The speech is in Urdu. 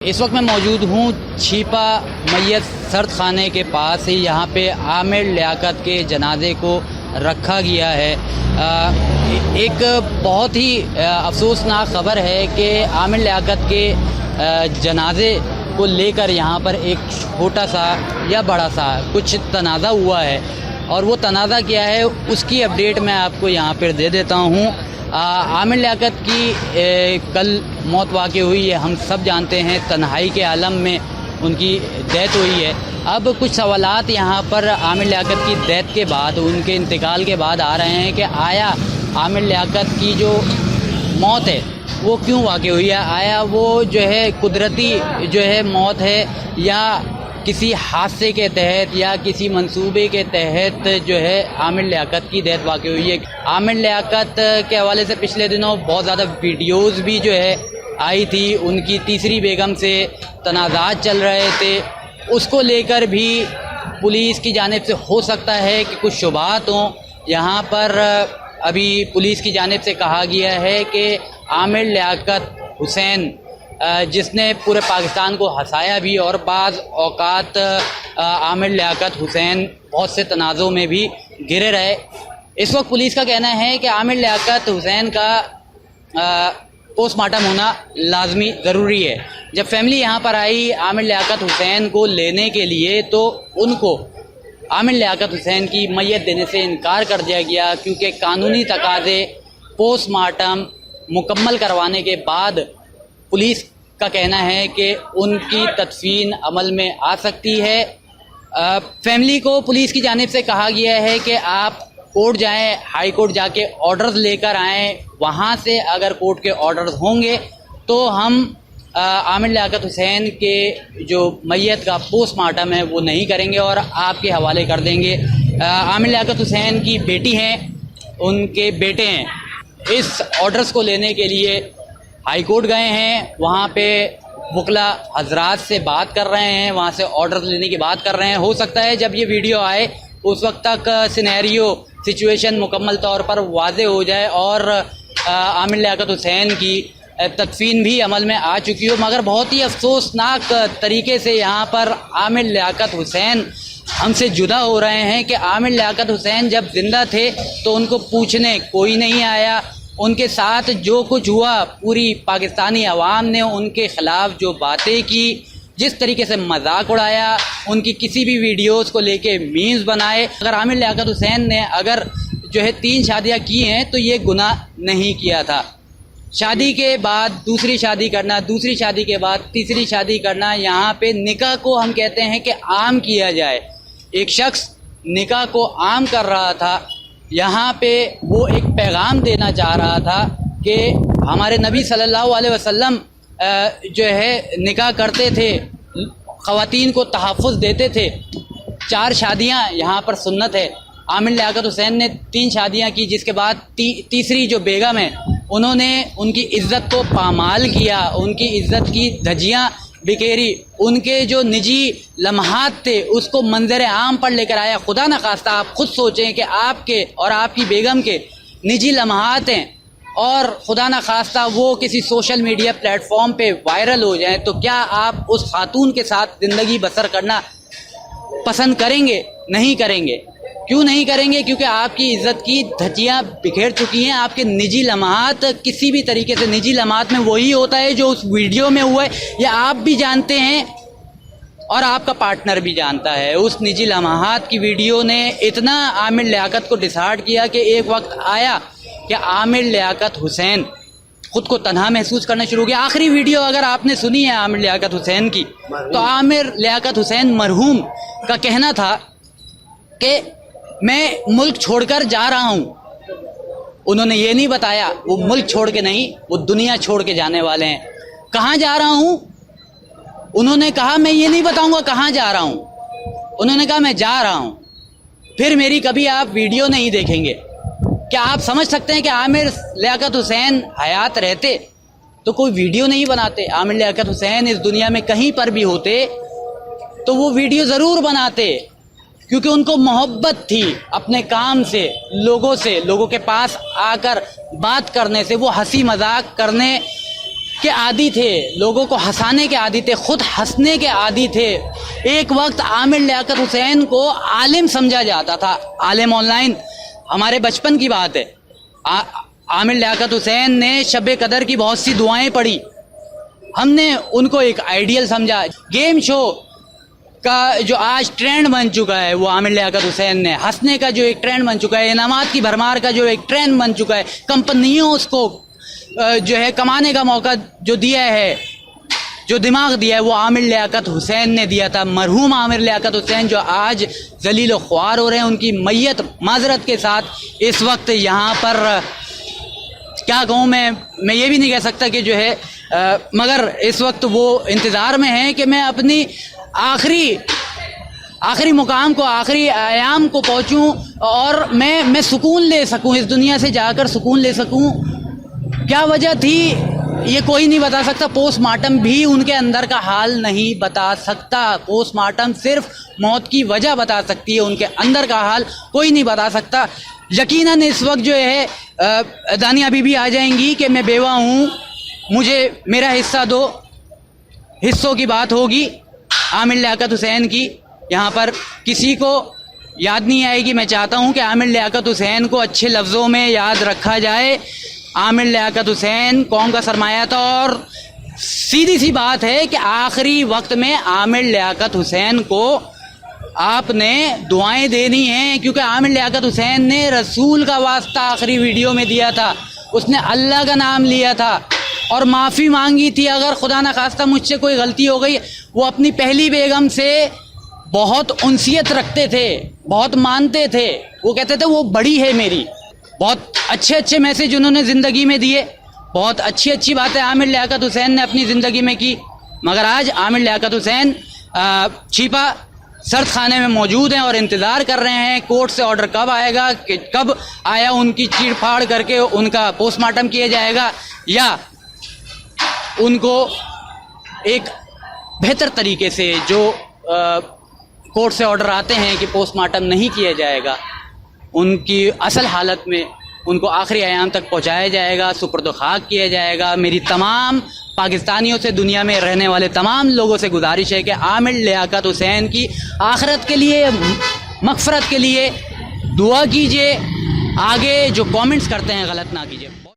اس وقت میں موجود ہوں چھیپا میت سرد خانے کے پاس ہی. یہاں پہ عامر لیاقت کے جنازے کو رکھا گیا ہے. ایک بہت ہی افسوسناک خبر ہے کہ عامر لیاقت کے جنازے کو لے کر یہاں پر ایک چھوٹا سا یا بڑا سا کچھ تنازع ہوا ہے، اور وہ تنازع کیا ہے اس کی اپڈیٹ میں آپ کو یہاں پر دے دیتا ہوں. عامر لیاقت کی کل موت واقع ہوئی ہے، ہم سب جانتے ہیں. تنہائی کے عالم میں ان کی ڈیتھ ہوئی ہے. اب کچھ سوالات یہاں پر عامر لیاقت کی ڈیتھ کے بعد، ان کے انتقال کے بعد آ رہے ہیں کہ آیا عامر لیاقت کی جو موت ہے وہ کیوں واقع ہوئی ہے؟ آیا وہ جو ہے قدرتی جو ہے موت ہے، یا کسی حادثے کے تحت یا کسی منصوبے کے تحت جو ہے عامر لیاقت کی ڈیتھ واقع ہوئی ہے؟ عامر لیاقت کے حوالے سے پچھلے دنوں بہت زیادہ ویڈیوز بھی جو ہے آئی تھی. ان کی تیسری بیگم سے تنازعات چل رہے تھے، اس کو لے کر بھی پولیس کی جانب سے ہو سکتا ہے کہ کچھ شبہات ہوں. یہاں پر ابھی پولیس کی جانب سے کہا گیا ہے کہ عامر لیاقت حسین جس نے پورے پاکستان کو ہنسایا بھی، اور بعض اوقات عامر لیاقت حسین بہت سے تنازعوں میں بھی گرے رہے. اس وقت پولیس کا کہنا ہے کہ عامر لیاقت حسین کا پوسٹ مارٹم ہونا لازمی ضروری ہے. جب فیملی یہاں پر آئی عامر لیاقت حسین کو لینے کے لیے، تو ان کو عامر لیاقت حسین کی میت دینے سے انکار کر دیا گیا، کیونکہ قانونی تقاضے پوسٹ مارٹم مکمل کروانے کے بعد پولیس کا کہنا ہے کہ ان کی تدفین عمل میں آ سکتی ہے. فیملی کو پولیس کی جانب سے کہا گیا ہے کہ آپ کورٹ جائیں، ہائی کورٹ جا کے آرڈرز لے کر آئیں. وہاں سے اگر کورٹ کے آرڈرز ہوں گے تو ہم عامر لیاقت حسین کے جو میت کا پوسٹ مارٹم ہے وہ نہیں کریں گے اور آپ کے حوالے کر دیں گے. عامر لیاقت حسین کی بیٹی ہیں، ان کے بیٹے ہیں. اس آرڈرز کو لینے کے لیے ہائی کورٹ گئے ہیں، وہاں پہ وکلا حضرات سے بات کر رہے ہیں، وہاں سے آرڈرز لینے کی بات کر رہے ہیں. ہو سکتا ہے جب یہ ویڈیو آئے اس وقت تک سچویشن مکمل طور پر واضح ہو جائے اور عامر لیاقت حسین کی تدفین بھی عمل میں آ چکی ہو. مگر بہت ہی افسوسناک طریقے سے یہاں پر عامر لیاقت حسین ہم سے جدا ہو رہے ہیں کہ عامر لیاقت حسین جب زندہ تھے تو ان کو پوچھنے کوئی نہیں آیا. ان کے ساتھ جو کچھ ہوا، پوری پاکستانی عوام نے ان کے خلاف جو باتیں کی، جس طریقے سے مذاق اڑایا، ان کی کسی بھی ویڈیوز کو لے کے میمز بنائے. اگر عامر لیاقت حسین نے اگر جو ہے 3 شادیاں کی ہیں تو یہ گناہ نہیں کیا تھا. شادی کے بعد دوسری شادی کرنا، دوسری شادی کے بعد تیسری شادی کرنا، یہاں پہ نکاح کو ہم کہتے ہیں کہ عام کیا جائے. ایک شخص نکاح کو عام کر رہا تھا، یہاں پہ وہ ایک پیغام دینا چاہ رہا تھا کہ ہمارے نبی صلی اللہ علیہ وسلم جو ہے نکاح کرتے تھے، خواتین کو تحفظ دیتے تھے. 4 شادیاں یہاں پر سنت ہے. عامر لیاقت حسین نے 3 شادیاں کی، جس کے بعد تیسری جو بیگم ہے انہوں نے ان کی عزت کو پامال کیا، ان کی عزت کی دھجیاں بکھیری. ان کے جو نجی لمحات تھے اس کو منظر عام پر لے کر آیا. خدا نخواستہ آپ خود سوچیں کہ آپ کے اور آپ کی بیگم کے نجی لمحات ہیں، اور خدا نخواستہ وہ کسی سوشل میڈیا پلیٹ فارم پہ وائرل ہو جائیں، تو کیا آپ اس خاتون کے ساتھ زندگی بسر کرنا پسند کریں گے؟ نہیں کریں گے. کیوں نہیں کریں گے؟ کیونکہ آپ کی عزت کی دھجیاں بکھیر چکی ہیں. آپ کے نجی لمحات، کسی بھی طریقے سے نجی لمحات میں وہی ہوتا ہے جو اس ویڈیو میں ہوا ہے. یہ آپ بھی جانتے ہیں اور آپ کا پارٹنر بھی جانتا ہے. اس نجی لمحات کی ویڈیو نے اتنا عامر لیاقت کو ڈسہارٹ کیا کہ ایک وقت آیا کہ عامر لیاقت حسین خود کو تنہا محسوس کرنا شروع کیا. آخری ویڈیو اگر آپ نے سنی ہے عامر لیاقت حسین کی، تو عامر لیاقت حسین مرحوم کا کہنا تھا کہ میں ملک چھوڑ کر جا رہا ہوں. انہوں نے یہ نہیں بتایا وہ ملک چھوڑ کے نہیں، وہ دنیا چھوڑ کے جانے والے ہیں. کہاں جا رہا ہوں؟ انہوں نے کہا میں یہ نہیں بتاؤں گا کہاں جا رہا ہوں. انہوں نے کہا میں جا رہا ہوں. پھر میری کبھی آپ ویڈیو نہیں دیکھیں گے. کیا آپ سمجھ سکتے ہیں کہ عامر لیاقت حسین حیات رہتے تو کوئی ویڈیو نہیں بناتے؟ عامر لیاقت حسین اس دنیا میں کہیں پر بھی ہوتے تو وہ ویڈیو ضرور بناتے، کیونکہ ان کو محبت تھی اپنے کام سے، لوگوں سے، لوگوں کے پاس آ کر بات کرنے سے. وہ ہنسی مذاق کرنے کے عادی تھے, لوگوں کو ہنسانے کے عادی تھے, خود ہنسنے کے عادی تھے. ایک وقت عامر لیاقت حسین کو عالم سمجھا جاتا تھا, عالم آن لائن. ہمارے بچپن کی بات ہے, عامر لیاقت حسین نے شب قدر کی بہت سی دعائیں پڑھی, ہم نے ان کو ایک آئیڈیل سمجھا. گیم شو کا جو آج ٹرینڈ بن چکا ہے وہ عامر لیاقت حسین نے, ہنسنے کا جو ایک ٹرینڈ بن چکا ہے, انعامات کی بھرمار کا جو ایک ٹرینڈ بن چکا ہے, کمپنیوں اس کو جو ہے کمانے کا موقع جو دیا ہے, جو دماغ دیا ہے, وہ عامر لیاقت حسین نے دیا تھا. مرحوم عامر لیاقت حسین جو آج ذلیل و خوار ہو رہے ہیں, ان کی میت معذرت کے ساتھ اس وقت یہاں پر کیا کہوں میں یہ بھی نہیں کہہ سکتا کہ جو ہے, مگر اس وقت وہ انتظار میں ہیں کہ میں اپنی آخری مقام کو, آخری ایام کو پہنچوں اور میں سکون لے سکوں, اس دنیا سے جا کر سکون لے سکوں. کیا وجہ تھی یہ کوئی نہیں بتا سکتا, پوسٹ مارٹم بھی ان کے اندر کا حال نہیں بتا سکتا. پوسٹ مارٹم صرف موت کی وجہ بتا سکتی ہے, ان کے اندر کا حال کوئی نہیں بتا سکتا. یقیناً اس وقت جو ہے دانیہ بی آ جائیں گی کہ میں بیوہ ہوں, مجھے میرا حصہ دو, حصوں کی بات ہوگی عامر لیاقت حسین کی. یہاں پر کسی کو یاد نہیں آئے گی. میں چاہتا ہوں کہ عامر لیاقت حسین کو اچھے لفظوں میں یاد رکھا جائے. عامر لیاقت حسین قوم کا سرمایہ تھا, اور سیدھی سی بات ہے کہ آخری وقت میں عامر لیاقت حسین کو آپ نے دعائیں دینی ہیں, کیونکہ عامر لیاقت حسین نے رسول کا واسطہ آخری ویڈیو میں دیا تھا, اس نے اللہ کا نام لیا تھا اور معافی مانگی تھی. اگر خدا نخواستہ مجھ سے کوئی غلطی ہو گئی, وہ اپنی پہلی بیگم سے بہت انسیت رکھتے تھے, بہت مانتے تھے, وہ کہتے تھے وہ بڑی ہے میری. بہت اچھے میسج انہوں نے زندگی میں دیے, بہت اچھی باتیں عامر لیاقت حسین نے اپنی زندگی میں کی. مگر آج عامر لیاقت حسین چھپا سرد خانے میں موجود ہیں اور انتظار کر رہے ہیں کورٹ سے آرڈر کب آئے گا, کہ کب آیا ان کی چیڑ پھاڑ کر کے ان کا پوسٹ مارٹم کیا جائے گا, یا ان کو ایک بہتر طریقے سے جو کورٹ سے آرڈر آتے ہیں کہ پوسٹ مارٹم نہیں کیا جائے گا, ان کی اصل حالت میں ان کو آخری ایام تک پہنچایا جائے گا, سپرد خاک کیا جائے گا. میری تمام پاکستانیوں سے, دنیا میں رہنے والے تمام لوگوں سے گزارش ہے کہ عامر لیاقت حسین کی آخرت کے لیے, مغفرت کے لیے دعا کیجیے. آگے جو کامنٹس کرتے ہیں غلط نہ کیجیے.